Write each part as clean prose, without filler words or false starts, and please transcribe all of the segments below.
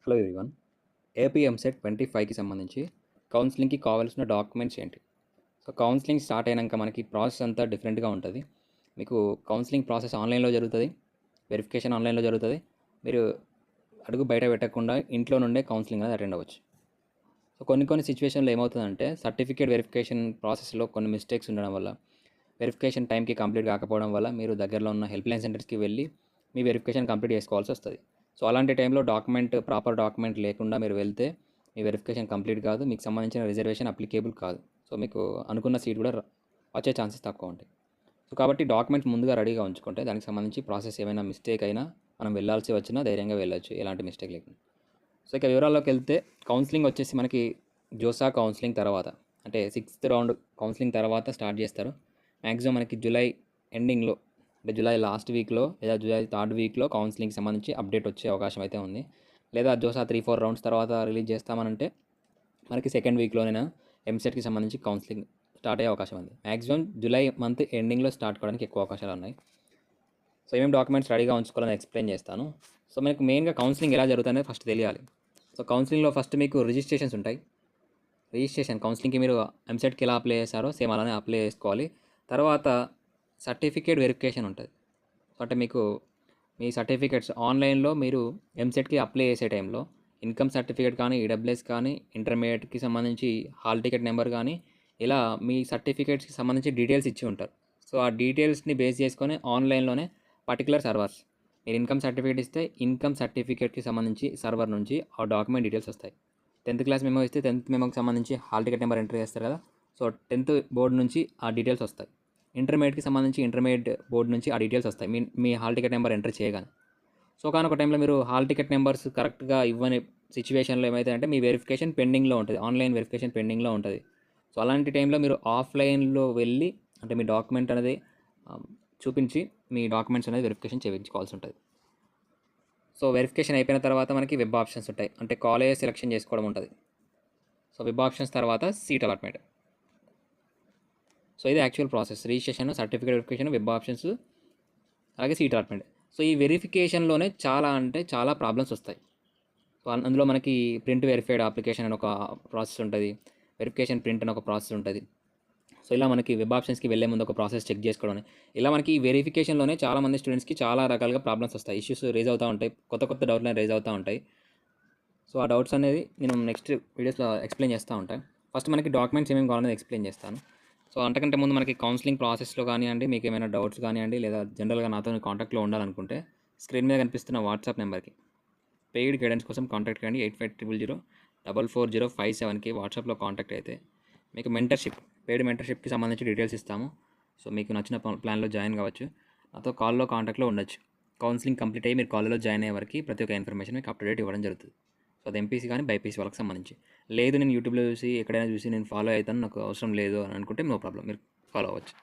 Hello everyone. AP EAMCET 25కి సంబంధించి కౌన్సిలింగ్‌కి కావాల్సిన documents ఏంటి? సో, కౌన్సిలింగ్ స్టార్ట్ అయినంక మనకి ప్రాసెస్ అంతా డిఫరెంట్‌గా ఉంటది. మీకు కౌన్సిలింగ్ ప్రాసెస్ ఆన్‌లైన్‌లో జరుగుతది. వెరిఫికేషన్ ఆన్‌లైన్‌లో జరుగుతది. మీరు అడుగు బయట పెట్టకుండా ఇంట్లో నుండే కౌన్సిలింగ్ అనేది అటెండ్ అవ్వచ్చు. సో, కొన్ని సిట్యుయేషన్‌లో ఏమవుతదంటే సర్టిఫికేట్ వెరిఫికేషన్ ప్రాసెస్‌లో కొన్ని మిస్టేక్స్ ఉండడం వల్ల, వెరిఫికేషన్ టైంకి కంప్లీట్ కాకపోవడం వల్ల మీరు దగ్గరలో ఉన్న హెల్ప్‌లైన్ సెంటర్స్‌కి వెళ్లి మీ వెరిఫికేషన్ కంప్లీట్ చేసుకోవాల్సొస్తది. సో, అలాంటి టైంలో ప్రాపర్ డాక్యుమెంట్ లేకుండా మీరు వెళ్తే మీ వెరిఫికేషన్ కంప్లీట్ కాదు. మీకు సంబంధించిన రిజర్వేషన్ అప్లికేబుల్ కాదు. సో, మీకు అనుకున్న సీట్ కూడా వచ్చే ఛాన్సెస్ తక్కువుంటాయి. సో, కాబట్టి డాక్యుమెంట్స్ ముందుగా రెడీగా ఉంచుకుంటే దానికి సంబంధించి ప్రాసెస్ ఏమైనా మిస్టేక్ అయినా మనం వెళ్ళాల్సి వచ్చినా ధైర్యంగా వెళ్ళొచ్చు. ఎలాంటి మిస్టేక్ లేకుండా. సో, ఇక వివరాల్లోకెళ్తే కౌన్సిలింగ్ వచ్చేసి మనకి జోసా కౌన్సిలింగ్ తర్వాత అంటే 6థ్ రౌండ్ కౌన్సిలింగ్ తర్వాత స్టార్ట్ చేస్తారు. మ్యాక్సిమం మనకి జూలై ఎండింగ్‌లో అంటే జూలై లాస్ట్ వీక్‌లో లేదా జూలై థర్డ్ వీక్‌లో కౌన్సిలింగ్‌కి సంబంధించి అప్డేట్ వచ్చే అవకాశం అయితే ఉంది. లేదా జోసా 3, 4 రౌండ్స్ తర్వాత రిలీజ్ చేస్తామనంటే మనకి సెకండ్ వీక్‌లోనైనా ఎంసెట్‌కి సంబంధించి కౌన్సిలింగ్ స్టార్ట్ అయ్యే అవకాశం ఉంది. మ్యాక్సిమం జూలై మంత్ ఎండింగ్‌లో స్టార్ట్ కావడానికి ఎక్కువ అవకాశాలున్నాయి. సో, ఏమేమి డాక్యుమెంట్స్ రెడీగా ఉంచుకోవాలని ఎక్స్‌ప్లెయిన్ చేస్తాను. సో, మనకు మెయిన్‌గా కౌన్సిలింగ్ ఎలా జరుగుతుందనేది ఫస్ట్ తెలియాలి. సో, కౌన్సిలింగ్‌లో ఫస్ట్ మీకు రిజిస్ట్రేషన్స్ ఉంటాయి. కౌన్సిలింగ్‌కి మీరు ఎంసెట్‌కి ఎలా అప్లై చేశారో సేమ్ అలానే అప్లై చేసుకోవాలి. తర్వాత సర్టిఫికేట్ వెరిఫికేషన్ ఉంటది. అంటే మీకు మీ సర్టిఫికేట్స్ ఆన్‌లైన్‌లో మీరు ఎంసెట్‌కి అప్లై చేసే టైంలో ఇన్‌కమ్ సర్టిఫికేట్ కానీ, ఈడబ్ల్యూఎస్ కానీ, ఇంటర్మీడియేట్‌కి సంబంధించి హాల్ టికెట్ నెంబర్ కానీ, ఇలా మీ సర్టిఫికేట్స్‌కి సంబంధించి డీటెయిల్స్ ఇచ్చి ఉంటారు. సో, ఆ డీటెయిల్స్‌ని బేస్ చేసుకొని ఆన్‌లైన్‌లోనే పర్టిక్యులర్ సర్వర్స్ మీరు ఇన్‌కమ్ సర్టిఫికేట్ ఇస్తే ఇన్‌కమ్ సర్టిఫికేట్‌కి సంబంధించి సర్వర్ నుంచి ఆ డాక్యుమెంట్ డీటెయిల్స్ వస్తాయి. 10థ్ క్లాస్ మెమో ఇస్తే 10థ్ మెమోకి సంబంధించి హాల్ టికెట్ నెంబర్ ఎంటర్ చేస్తారు కదా! సో, 10థ్ బోర్డ్ నుంచి ఆ డీటెయిల్స్ వస్తాయి. ఇంటర్మీడియేట్‌కి సంబంధించి ఇంటర్మీడియేట్ బోర్డ్ నుంచి ఆ డీటెయిల్స్ వస్తాయి. మీ హాల్ టికెట్ నెంబర్ ఎంటర్ చేయగానే. సో, ఒకానొక టైంలో మీరు హాల్ టికెట్ నెంబర్స్ కరెక్ట్‌గా ఇవ్వని సిట్యుయేషన్‌లో ఏమైతదంటే మీ వెరిఫికేషన్ పెండింగ్‌లో ఉంటది. ఆన్‌లైన్ వెరిఫికేషన్ పెండింగ్‌లో ఉంటది. సో, అలాంటి టైంలో మీరు ఆఫ్‌లైన్‌లో వెళ్ళి అంటే మీ డాక్యుమెంట్ అనేది ఆహ్, చూపించి మీ డాక్యుమెంట్స్ అనేది వెరిఫికేషన్ చేయించుకోవాల్సి ఉంటది. సో, వెరిఫికేషన్ అయిపోయిన తర్వాత మనకి వెబ్ ఆప్షన్స్ ఉంటాయి. అంటే కాలేజ్ సెలక్షన్ చేసుకోవడం ఉంటది. సో, వెబ్ ఆప్షన్స్ తర్వాత సీట్ అలాట్‌మెంట్. సో, ఇది actual process. Registration, certificate verification, web options అలాగే సీట్ అలాట్‌మెంట్. సో, ఈ వెరిఫికేషన్‌లోనే చాలా అంటే చాలా ప్రాబ్లమ్స్ వస్తాయి. సో, అందులో మనకి ప్రింట్ వెరిఫైడ్ అప్లికేషన్ అని ఒక ప్రాసెస్ ఉంటది. వెరిఫికేషన్ ప్రింట్ అని ఒక ప్రాసెస్ ఉంటది. సో, ఇలా మనకి వెబ్ ఆప్షన్స్‌కి వెళ్ళే ముందు ఒక ప్రాసెస్ చెక్ చేసుకోవడం అని. ఇలా మనకి ఈ వెరిఫికేషన్‌లోనే చాలామంది స్టూడెంట్స్‌కి చాలా రకాలుగా ప్రాబ్లమ్స్ వస్తాయి. ఇష్యూస్ రైజ్ అవుతా ఉంటాయి. కొత్త డౌట్‌లని రైజ్ అవుతా ఉంటాయి. సో, ఆ డౌట్స్ అనేది నేను నెక్స్ట్ వీడియోస్‌లో ఎక్స్‌ప్లెయిన్ చేస్తా ఉంటాను. ఫస్ట్ మనకి డాక్యుమెంట్స్ ఏమేమి కావాలనేది ఎక్స్‌ప్లెయిన్ చేస్తాను. సో, అంతకంటే ముందు మనకి కౌన్సిలింగ్ ప్రాసెస్‌లో కానియండి, మీకేమైనా డౌట్స్ కానియండి, లేదా జనరల్‌గా నాతోని కాంటాక్ట్‌లో ఉండాలనుకుంటే స్క్రీన్ మీద కనిపిస్తున్న వాట్సాప్ నెంబర్‌కి పెయిడ్ గైడెన్స్ కోసం కాంటాక్ట్ కండి. 8500 44057కి వాట్సాప్‌లో కాంటాక్ట్ అయితే మీకు పెయిడ్ మెంటర్‌షిప్‌కి సంబంధించి డీటెయిల్స్ ఇస్తాము. సో, మీకు నచ్చిన ప్లాన్‌లో జాయిన్ కావచ్చు. నాతో కాంటాక్ట్‌లో ఉండొచ్చు. కౌన్సిలింగ్ కంప్లీట్ అయ్యి మీరు కాలేజ్‌లో జాయిన్ అయ్యే వరకు ప్రతి ఒక్క ఇన్ఫర్మేషన్ మీకు అప్ టు డేట్ ఇవ్వడం జరుగుతుంది. సో, అది ఎంపీసీ కానీ, బైపీసీ వాళ్ళకి సంబంధించి. లేదు నేను యూట్యూబ్‌లో చూసి, ఎక్కడైనా చూసి నేను ఫాలో అయితాను. నాకు అవసరం లేదు అని అనుకుంటే నో ప్రాబ్లమ్. మీరు ఫాలో అవ్వచ్చు.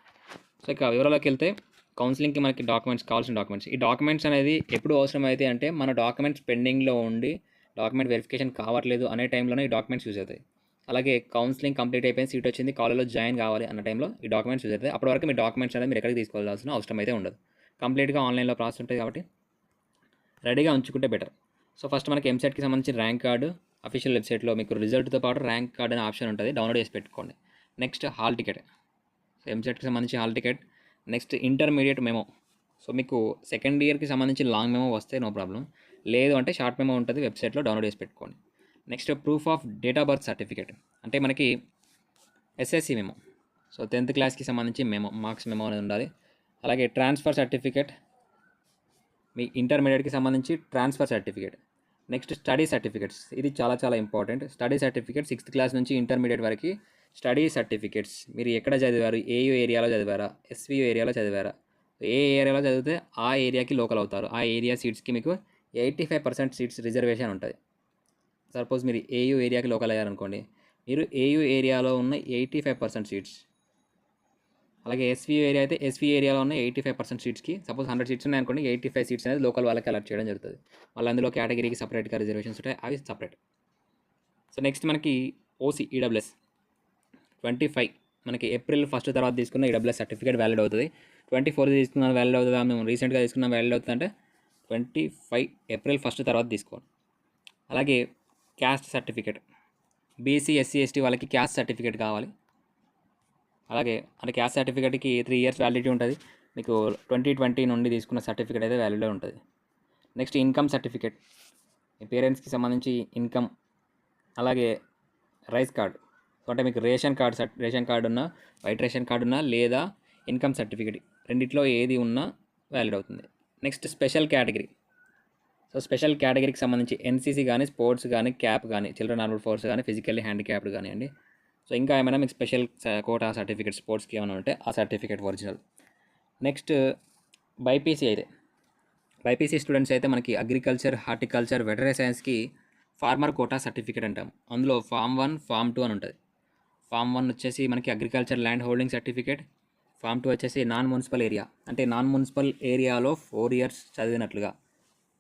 సో, ఇక వివరాల్లోకెళ్తే కౌన్సిలింగ్‌కి మనకి కావాల్సిన డాక్యుమెంట్స్. ఈ డాక్యుమెంట్స్ అనేది ఎప్పుడు అవసరమైతాయి అంటే మన డాక్యుమెంట్స్ పెండింగ్‌లో ఉండి డాక్యుమెంట్ వెరిఫికేషన్ కావట్లేదు అనే టైంలోనే ఈ డాక్యుమెంట్స్ యూజ్ అవుతాయి. అలాగే కౌన్సిలింగ్ కంప్లీట్ అయిపోయింది, సీట్ వచ్చింది, కాలేజ్‌లో జాయిన్ కావాలి అన్న టైంలో ఈ డాక్యుమెంట్స్ యూజ్ అవుతాయి. అప్పటి వరకు మీ డాక్యుమెంట్స్ అనేది మీరు ఎక్కడికి తీసుకెళ్లాల్సిన అవసరం అయితే ఉండదు. కంప్లీట్‌గా ఆన్‌లైన్‌లో ప్రాసెస్ ఉంటుంది కాబట్టి రెడీగా ఉంచుకుంటే బెటర్. సో, ఫస్ట్ మనకి ఎంసెట్‌కి సంబంధించి ర్యాంక్ కార్డ్ అఫీషియల్ వెబ్‌సైట్‌లో మీకు రిజల్ట్‌తో పాటు ర్యాంక్ కార్డ్ అనే ఆప్షన్ ఉంటుంది. డౌన్లోడ్ చేసి పెట్టుకోండి. Next hall ticket. సో, ఎంసెట్‌కి సంబంధించి hall ticket. Next intermediate memo. So, మీకు సెకండ్ ఇయర్‌కి సంబంధించి లాంగ్ మెమో వస్తే నో ప్రాబ్లమ్. లేదు అంటే షార్ట్ మెమో ఉంటుంది వెబ్‌సైట్‌లో డౌన్లోడ్ చేసి పెట్టుకోండి. Next proof of date of birth certificate. అంటే మనకి ఎస్ఎస్‌సి మెమో. సో, 10థ్ క్లాస్‌కి సంబంధించి మార్క్స్ మెమో అనేది ఉండాలి. అలాగే ట్రాన్స్‌ఫర్ సర్టిఫికేట్. మీ ఇంటర్మీడియేట్‌కి సంబంధించి transfer certificate. Next study certificates. ఇది చాలా ఇంపార్టెంట్. స్టడీ సర్టిఫికేట్ 6థ్ క్లాస్ నుంచి ఇంటర్మీడియేట్ వరకు స్టడీ సర్టిఫికేట్స్. మీరు ఎక్కడ చదివారు? ఏయూ ఏరియాలో చదివారా? ఎస్‌వీయూ ఏరియాలో చదివారా? ఏ ఏరియాలో చదివితే ఆ ఏరియాకి లోకల్ అవుతారు. ఆ ఏరియా సీట్స్‌కి మీకు 85% సీట్స్ రిజర్వేషన్ ఉంటది. సపోజ్ మీరు ఏయూ ఏరియాకి లోకల్ అయ్యారనుకోండి. మీరు ఏయూ ఏరియాలో ఉన్న 85% సీట్స్, అలాగే ఎస్‌వీయూ ఏరియా అయితే ఎస్‌వీ ఏరియాలో ఉన్న 85% సీట్స్‌కి సపోజ్ 100 సీట్స్ ఉన్నాయనుకోండి, 85 సీట్స్ అనేది లోకల్ వాళ్ళకి అలాట్ చేయడం జరుగుతుంది. మళ్ళీ అందులో కేటగిరీకి సపరేట్‌గా రిజర్వేషన్స్ ఉంటాయి. అవి సపరేట్. సో, నెక్స్ట్ మనకి ఓసీ ఈడబ్ల్యూఎస్ 25 మనకి ఏప్రిల్ 1 తర్వాత తీసుకున్న ఈడబ్ల్యూఎస్ సర్టిఫికేట్ వ్యాలిడ్ అవుతుంది. 24 తీసుకున్న వ్యాలిడ్ అవుతుందా? మేము రీసెంట్‌గా తీసుకున్న వ్యాలిడ్ అవుతుందంటే 25 ఏప్రిల్ 1 తర్వాత తీసుకోండి. అలాగే caste certificate, BC SC ST వాళ్ళకి క్యాస్ట్ సర్టిఫికేట్ కావాలి. అలాగే అంటే క్యాస్ట్ సర్టిఫికేట్కి 3 ఇయర్స్ వ్యాలిడిటీ ఉంటుంది. మీకు 2020 నుండి తీసుకున్న సర్టిఫికేట్ అయితే వ్యాలిడే ఉంటుంది. నెక్స్ట్ ఇన్కమ్ సర్టిఫికేట్, మీ పేరెంట్స్కి సంబంధించి ఇన్కమ్. అలాగే రైస్ కార్డ్, అంటే మీకు రేషన్ కార్డ్ ఉన్నా, వైట్ రేషన్ కార్డ్ ఉన్నా, లేదా ఇన్కమ్ సర్టిఫికేట్, రెండిట్లో ఏది ఉన్నా వ్యాలిడ్ అవుతుంది. Next special category. So special కేటగిరీకి సంబంధించి ఎన్సీసీ కానీ, స్పోర్ట్స్ కానీ, క్యాప్ కానీ, చిల్డ్రన్ ఆర్మడ్ ఫోర్స్ కానీ, ఫిజికల్లీ హ్యాండిక్యాప్డ్ కానివ్వండి. సో ఇంకా ఏమైనా మీకు స్పెషల్ కోటా సర్టిఫికేట్ స్పోర్ట్స్కి ఏమైనా ఉంటే ఆ సర్టిఫికేట్ ఒరిజినల్. నెక్స్ట్ బైపీసీ అయితే, బైపీసీ స్టూడెంట్స్ అయితే మనకి అగ్రికల్చర్, హార్టికల్చర్, వెటరీ సైన్స్కి ఫార్మర్ కోటా సర్టిఫికేట్ అంటాం. అందులో ఫామ్ 1, ఫామ్ 2 అని ఉంటుంది. ఫామ్ 1 వచ్చేసి మనకి agriculture land holding certificate. Form 2 వచ్చేసి నాన్ మున్సిపల్ ఏరియా, అంటే నాన్ మున్సిపల్ ఏరియాలో 4 ఇయర్స్ చదివినట్లుగా,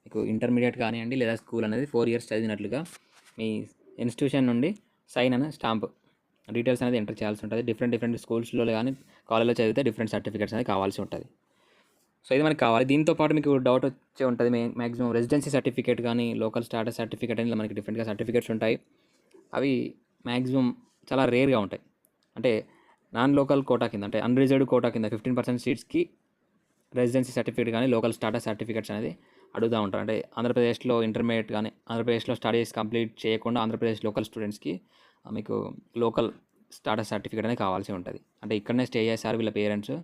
మీకు ఇంటర్మీడియట్ కానివ్వండి లేదా స్కూల్ అనేది 4 ఇయర్స్ చదివినట్లుగా మీ ఇన్స్టిట్యూషన్ నుండి సైన్ అనే స్టాంప్ డీటెయిల్స్ అనేది ఎంటర్ చేయాల్సి ఉంటుంది. డిఫరెంట్ స్కూల్స్లో కానీ కాలేజ్లో చదివితే డిఫరెంట్ సర్టిఫికేట్స్ అనేది కావాల్సి ఉంటుంది. సో ఇది మనకి కావాలి. దీంతో పాటు మీకు డౌట్ వచ్చే ఉంటుంది, మ్యాక్సిమం రెసిడెన్సీ సర్టిఫికేట్ కానీ, లోకల్ స్టాటస్ సర్టిఫికేట్ అని మనకి డిఫరెంట్గా సర్టిఫికేట్స్ ఉంటాయి. అవి మ్యాక్సిమం చాలా రేర్గా ఉంటాయి. అంటే నాన్ లోకల్ కోటా కింద, అంటే అన్రిజర్వ్డ్ కోటా కింద 15% సీట్స్కి రెసిడెన్సీ సర్టిఫికేట్ కానీ, లోకల్ స్టాటస్ సర్టిఫికేట్స్ అనేది అడుగుతూ ఉంటారు. అంటే ఆంధ్రప్రదేశ్లో ఇంటర్మీడియట్ కానీ, ఆంధ్రప్రదేశ్లో స్టడీస్ కంప్లీట్ చేయకుండా ఆంధ్రప్రదేశ్ లోకల్ స్టూడెంట్స్కి మీకు లోకల్ స్టాటస్ సర్టిఫికేట్ అనేది కావాల్సి ఉంటుంది. అంటే ఇక్కడనే స్టే చేశారు వీళ్ళ పేరెంట్స్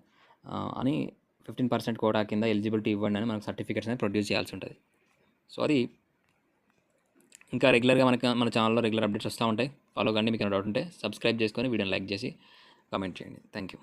అని 15% కోటా కింద ఎలిజిబిలిటీ ఇవ్వండి అని మనకు సర్టిఫికేట్స్ అనేది ప్రొడ్యూస్ చేయాల్సి ఉంటుంది. సో అది ఇంకా రెగ్యులర్గా మన ఛానల్లో రెగ్యులర్ అప్డేట్స్ వస్తూ ఉంటాయి. ఫాలో కండి. మీకు ఏమైనా డౌట్ ఉంటే సబ్స్క్రైబ్ చేసుకొని వీడియోని లైక్ చేసి కామెంట్ చేయండి. Thank you.